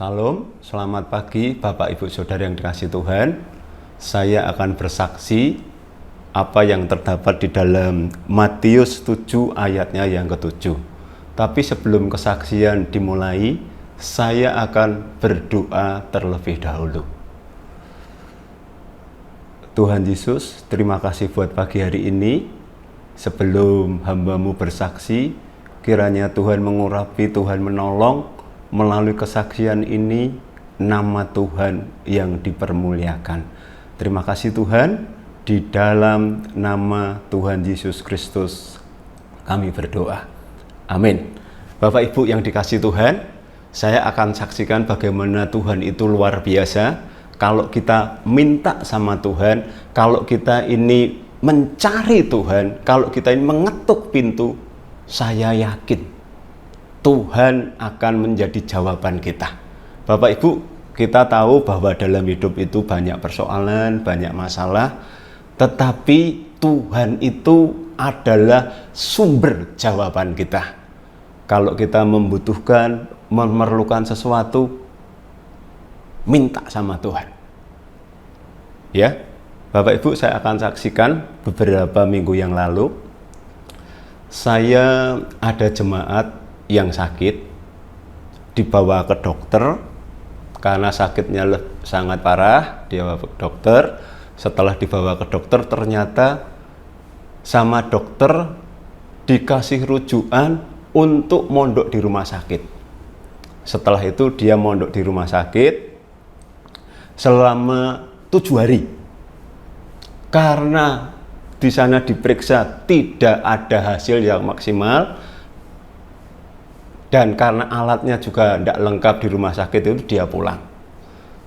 Salam, selamat pagi Bapak Ibu Saudara yang dikasihi Tuhan. Saya akan bersaksi apa yang terdapat di dalam Matius 7 ayatnya yang ke-7. Tapi sebelum kesaksian dimulai, saya akan berdoa terlebih dahulu. Tuhan Yesus, terima kasih buat pagi hari ini. Sebelum hamba-Mu bersaksi, kiranya Tuhan mengurapi, Tuhan menolong. Melalui kesaksian ini, nama Tuhan yang dipermuliakan. Terima kasih Tuhan, di dalam nama Tuhan Yesus Kristus kami berdoa. Amin. Bapak Ibu yang dikasihi Tuhan, saya akan saksikan bagaimana Tuhan itu luar biasa. Kalau kita minta sama Tuhan, kalau kita ini mencari Tuhan, kalau kita ini mengetuk pintu, saya yakin Tuhan akan menjadi jawaban kita. Bapak Ibu, kita tahu bahwa dalam hidup itu banyak persoalan, banyak masalah, tetapi Tuhan itu adalah sumber jawaban kita. Kalau kita membutuhkan, memerlukan sesuatu, minta sama Tuhan. Ya, Bapak Ibu, saya akan saksikan beberapa minggu yang lalu, saya ada jemaat yang sakit, dibawa ke dokter karena sakitnya sangat parah, dia ke dokter. Setelah dibawa ke dokter, ternyata sama dokter dikasih rujukan untuk mondok di rumah sakit. Setelah itu dia mondok di rumah sakit selama 7 hari. Karena di sana diperiksa tidak ada hasil yang maksimal, dan karena alatnya juga tidak lengkap di rumah sakit, itu dia pulang.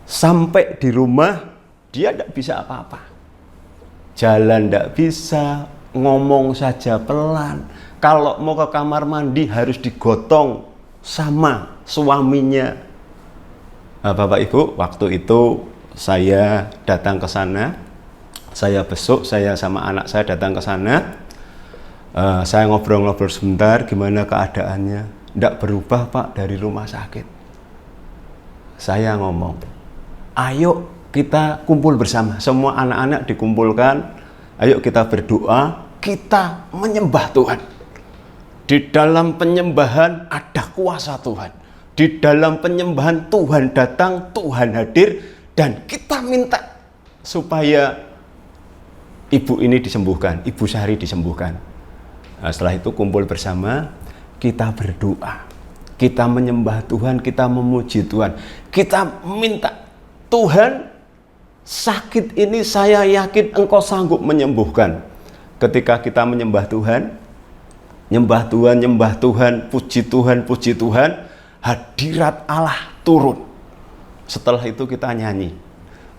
Sampai di rumah, dia tidak bisa apa-apa. Jalan tidak bisa, ngomong saja pelan. Kalau mau ke kamar mandi harus digotong sama suaminya. Nah, Bapak Ibu, waktu itu saya datang ke sana. Saya besok, saya sama anak saya datang ke sana. Saya ngobrol-ngobrol sebentar, gimana keadaannya. Tidak berubah Pak dari rumah sakit. Saya ngomong, ayo kita kumpul bersama. Semua anak-anak dikumpulkan. Ayo kita berdoa, kita menyembah Tuhan. Di dalam penyembahan ada kuasa Tuhan. Di dalam penyembahan Tuhan datang, Tuhan hadir. Dan kita minta supaya ibu ini disembuhkan, Ibu Sari disembuhkan. Nah, setelah itu kumpul bersama, kita berdoa, kita menyembah Tuhan, kita memuji Tuhan, kita minta Tuhan, sakit ini saya yakin Engkau sanggup menyembuhkan. Ketika kita menyembah Tuhan, nyembah Tuhan, nyembah Tuhan, puji Tuhan, hadirat Allah turun. Setelah itu kita nyanyi,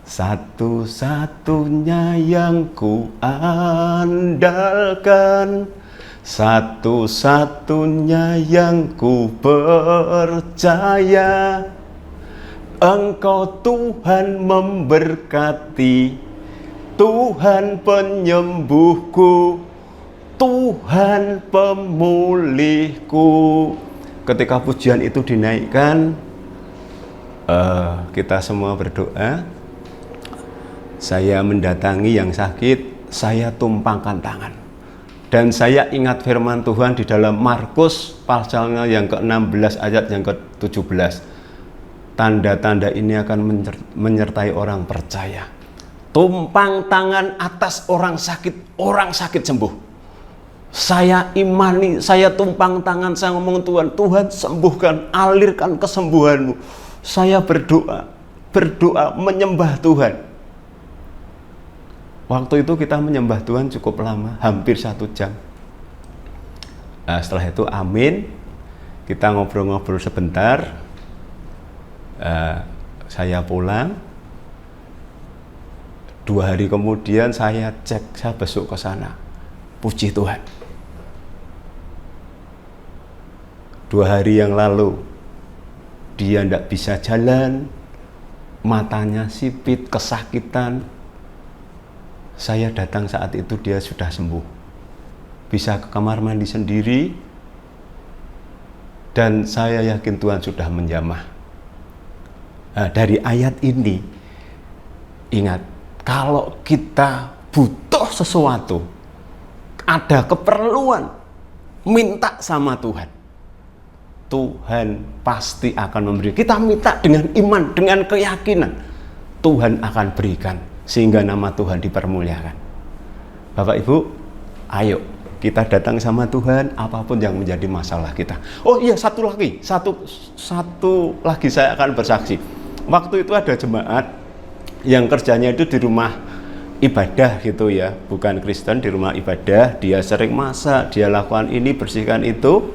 satu-satunya yang ku andalkan, satu-satunya yang ku percaya, Engkau Tuhan memberkati, Tuhan penyembuhku, Tuhan pemulihku. Ketika pujian itu dinaikkan, kita semua berdoa. Saya mendatangi yang sakit, saya tumpangkan tangan. Dan saya ingat firman Tuhan di dalam Markus pasalnya yang ke-16 ayat yang ke-17. Tanda-tanda ini akan menyertai orang percaya. Tumpang tangan atas orang sakit sembuh. Saya imani, saya tumpang tangan, saya ngomong Tuhan sembuhkan, alirkan kesembuhanmu. Saya berdoa menyembah Tuhan. Waktu itu kita menyembah Tuhan cukup lama, hampir 1 jam. Nah, setelah itu amin, kita ngobrol-ngobrol sebentar, saya pulang. 2 hari kemudian saya cek, saya besok ke sana. Puji Tuhan. 2 hari yang lalu, dia tidak bisa jalan, matanya sipit, kesakitan. Saya datang saat itu dia sudah sembuh. Bisa ke kamar mandi sendiri. Dan saya yakin Tuhan sudah menjamah. Nah, dari ayat ini, ingat, kalau kita butuh sesuatu, ada keperluan, minta sama Tuhan. Tuhan pasti akan memberi. Kita minta dengan iman, dengan keyakinan, Tuhan akan berikan, sehingga nama Tuhan dipermuliakan. Bapak Ibu, ayo kita datang sama Tuhan apapun yang menjadi masalah kita. Oh iya, satu lagi saya akan bersaksi. Waktu itu ada jemaat yang kerjanya itu di rumah ibadah gitu ya, bukan Kristen, di rumah ibadah. Dia sering masak, dia lakukan ini, bersihkan itu.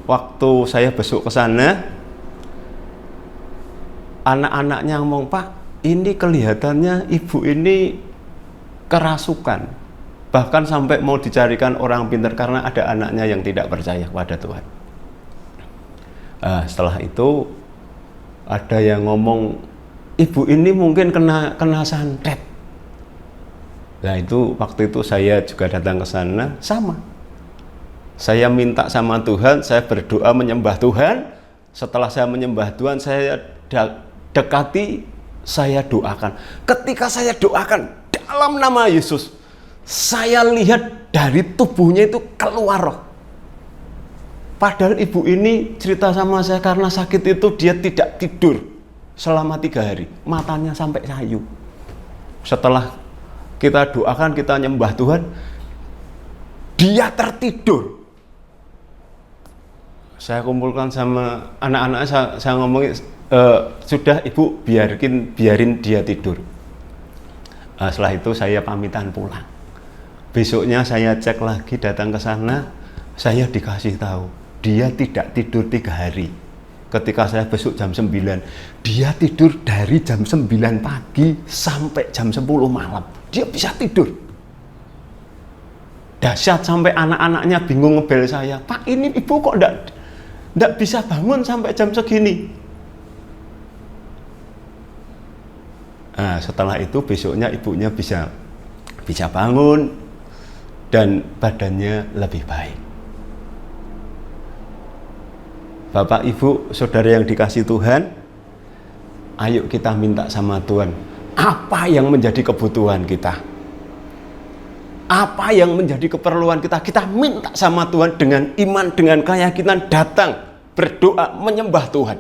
Waktu saya besok ke sana, anak-anaknya ngomong, "Pak, ini kelihatannya ibu ini kerasukan." Bahkan sampai mau dicarikan orang pintar karena ada anaknya yang tidak percaya kepada Tuhan. Setelah itu ada yang ngomong, "Ibu ini mungkin kena santet." Nah itu waktu itu saya juga datang ke sana, sama. Saya minta sama Tuhan, saya berdoa menyembah Tuhan. Setelah saya menyembah Tuhan, saya dekati, saya doakan. Ketika saya doakan dalam nama Yesus, saya lihat dari tubuhnya itu keluar roh. Padahal ibu ini cerita sama saya, karena sakit itu dia tidak tidur selama 3 hari, matanya sampai sayu. Setelah kita doakan, kita nyembah Tuhan, dia tertidur. Saya kumpulkan sama anak-anak, saya ngomongin, sudah ibu biarin dia tidur. Setelah itu saya pamitan pulang. Besoknya saya cek lagi, datang ke sana, saya dikasih tahu dia tidak tidur 3 hari. Ketika saya besok jam 9, dia tidur dari jam 9 pagi sampai jam 10 malam. Dia bisa tidur. Dahsyat, sampai anak-anaknya bingung ngebel saya, "Pak, ini ibu kok enggak bisa bangun sampai jam segini?" Nah, setelah itu besoknya ibunya bisa bangun dan badannya lebih baik. Bapak, Ibu, saudara yang dikasih Tuhan, ayo kita minta sama Tuhan apa yang menjadi kebutuhan kita, apa yang menjadi keperluan kita. Kita minta sama Tuhan dengan iman, dengan keyakinan, datang berdoa menyembah Tuhan.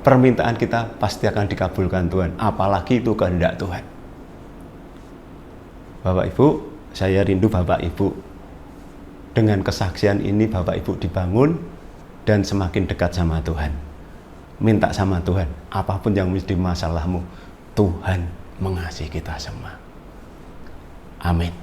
Permintaan kita pasti akan dikabulkan Tuhan, apalagi itu kehendak Tuhan. Bapak Ibu, saya rindu Bapak Ibu. Dengan kesaksian ini Bapak Ibu dibangun dan semakin dekat sama Tuhan. Minta sama Tuhan, apapun yang menjadi masalahmu, Tuhan mengasihi kita semua. Amin.